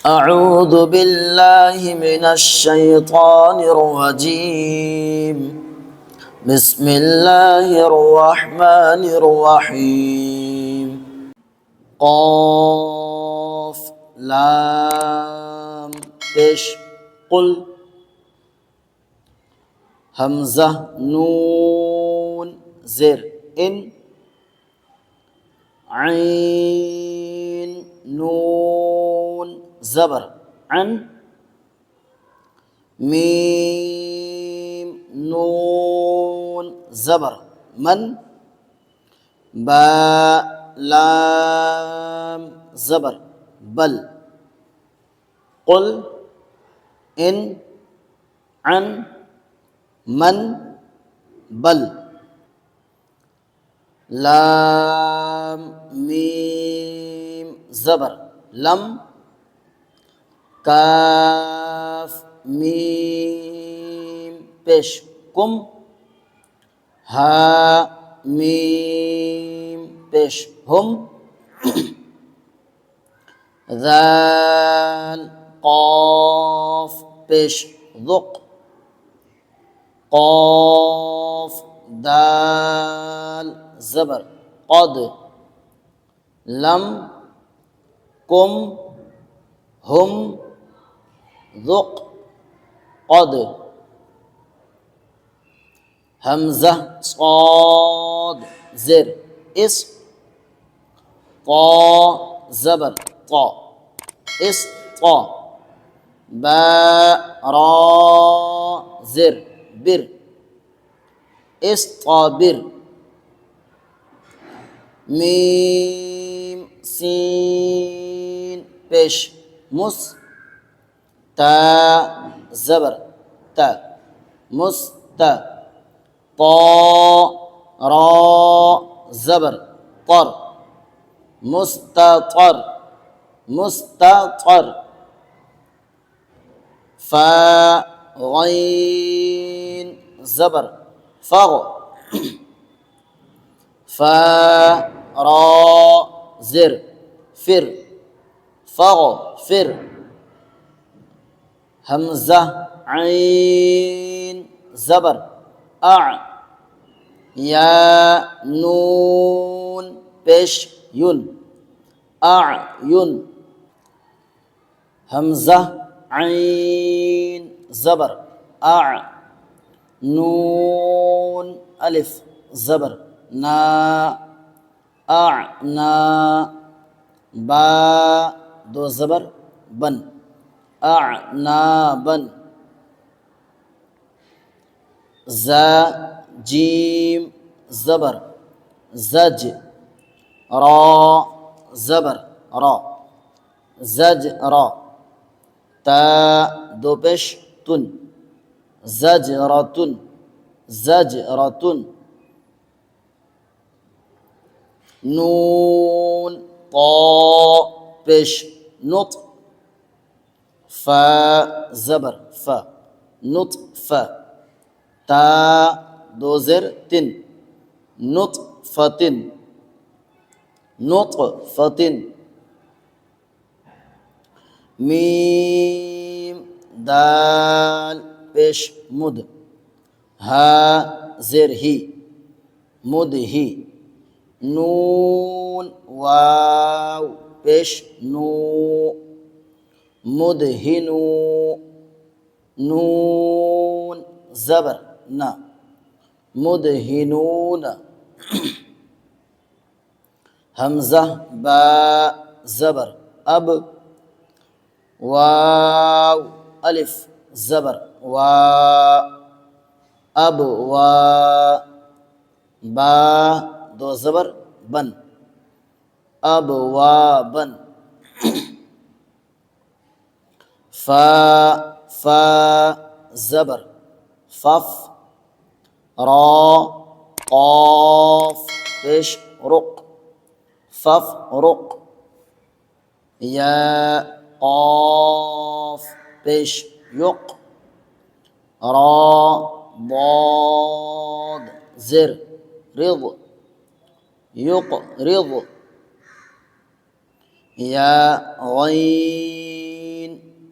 أعوذ بالله من الشيطان الرجيم. بسم الله الرحمن الرحيم. قاف لام পেশ قل همزة نون زر إن عين نون زبر عن ميم نون زبر من باء لام زبر بل قل إن عن من بل لام ميم زبر لم কাফ মিম পেশ কুম হা মিম পেশ হুম যাল কফ পেশ যুক কফ দাল জবর কদ লম কুম হুম ذق قد همزة صاد زر إس طا زبر طا إس طا باء را زر بر استبر ميم سين بش مس تا زبر تا مستا طا را زبر طر مستطر مستطر فا غين زبر فغ فا را زر فر فاغفر همزة عين زبر أع يا نون بش ين أعين همزة عين زبر أع نون ألف زبر نا أعنا با دو زبر بن أعنابا زا جيم زبر زج را زبر را زج را تا دو پیش تن زجرة زجرة نون طا پیش نط فا زبر فا نطفة تا دو زر تن نطفة نطفة ميم دال پیش مد ها زر هي مد هي نون واو پیش نو مدهنو نون زبر نا مدهنون همزة با زبر أب واو ألف زبر وا أب وا با دو زبر بن أب وا بن فا زبر فف را قاف پیش رق فف رق یا قاف پیش يق را ضاد زر رض يقرض يا غين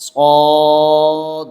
صاد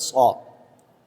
صا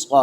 صا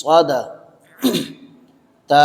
صدا تا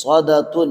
صدتun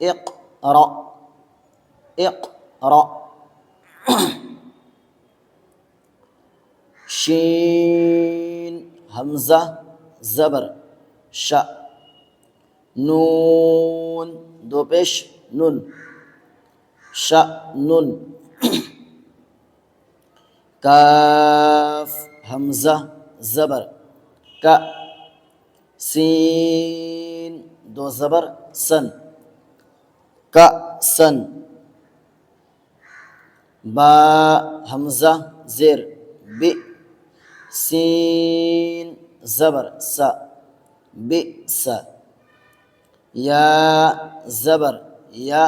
اقرأ اقرأ شين همزة زبر شا نون دو پیش نون شأنun كاف همزة زبر كا سين دو زبر سن كأسا با همزة زير بي سين زبر سا بئس يا زبر يا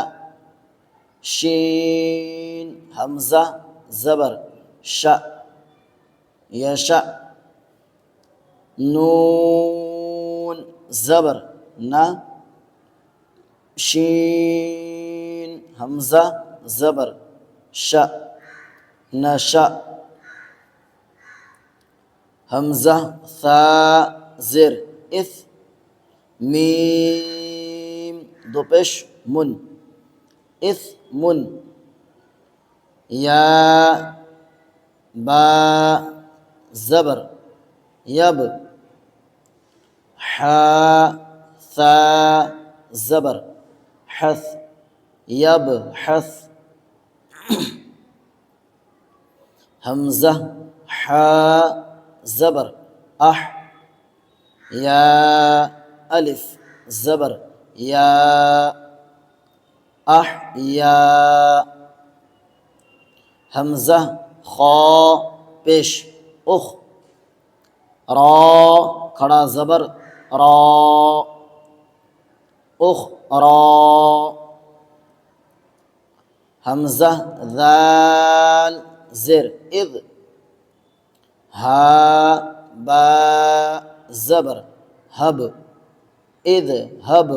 شين همزة زبر شا يشاء نون زبر نا شين همزة زبر شا نشا همزة ثا زر إث ميم دو پیش من إثم يا با زبر يب حا ثا زبر حث يبحث همزة حا زبر أح يا ألف زبر يا أحيا همزة خا پیش أخ را کھڑا زبر را أخ را همزة ذال زر إذ ها با زبر هب إذ هب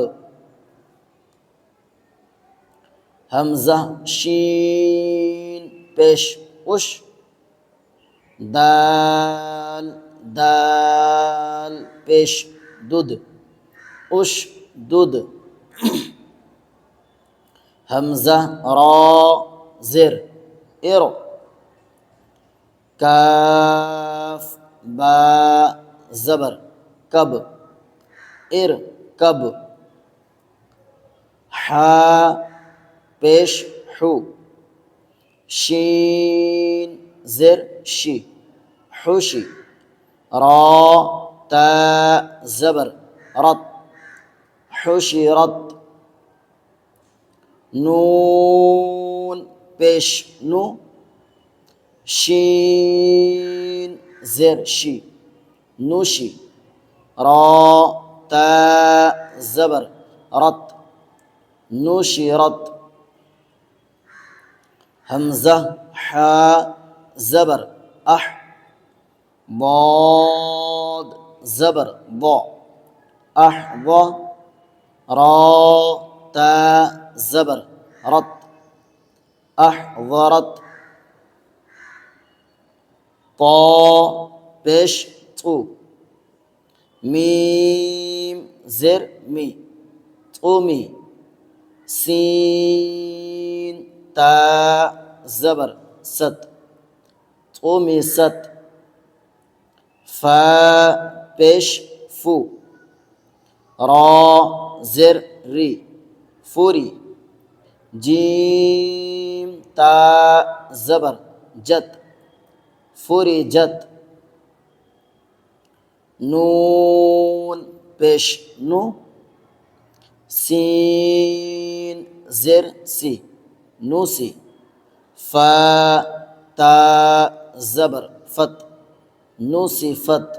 همزة شين بش وش دال دال بش دود وش دود همزة را زر إر كاف با زبر كب إر كب حا بيش حو شين زر شي حوشي را تا زبر رد حوشي رد نون بيش نو شين زر شي نوشي را تا زبر رد نوشي رد همزة حا زبر أح ضاد زبر ضا أحظى را تا زبر رد أحضرت طا بش طو ميم زر مي طومي سين تا زبر ست طومي ست فا بش فو را زر ري فوري جيم تا زبر جد فوري جد نون بش نو سين زر سي نوسي فا تا زبر فت نوسي فت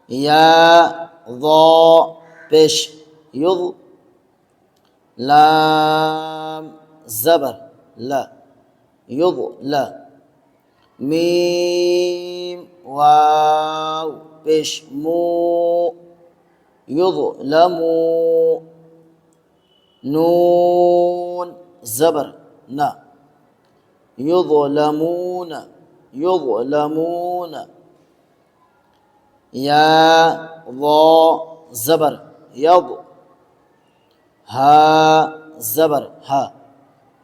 يا ضا بش يض لام زبر لا يض لا ميم واو بش مو يظلموا نون زبر نا يظلمون يظلمون يا ضا زبر يض ها زبر ها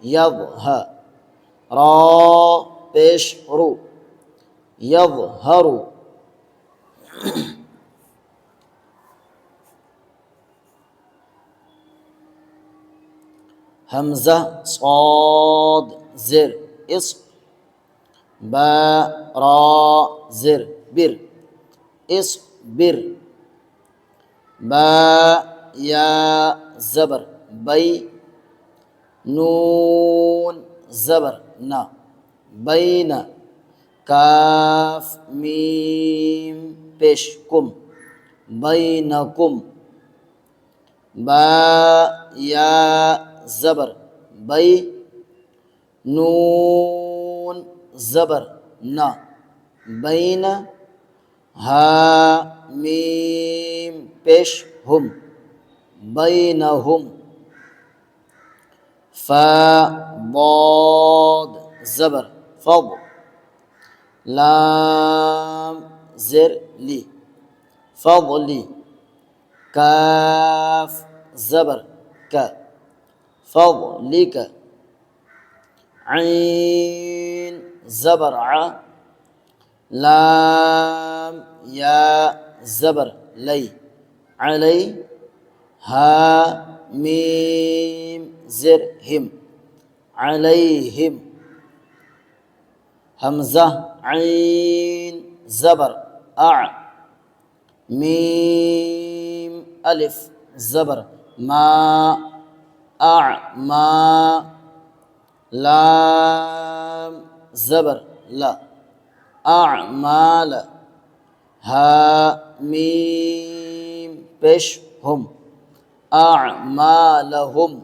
يض ها را بش رو يظهر همزة صاد زر إص با را زر بر اصبر با يا زبر بي نون زبر نا بين كاف ميم بشكم بينكم با يا زبر بي نون زبر نا بين ها ميم بش هم بينهم فا ضاد زبر فض لام زر لي فضلي كاف زبر ك فضلك عين زبر ع لام يا زبر لي علي ها ميم زر هم عليهم همزة عين زبر أع ميم ألف زبر ما أعمى لام زبر لا أعمال ها ميم بش هم أعمالهم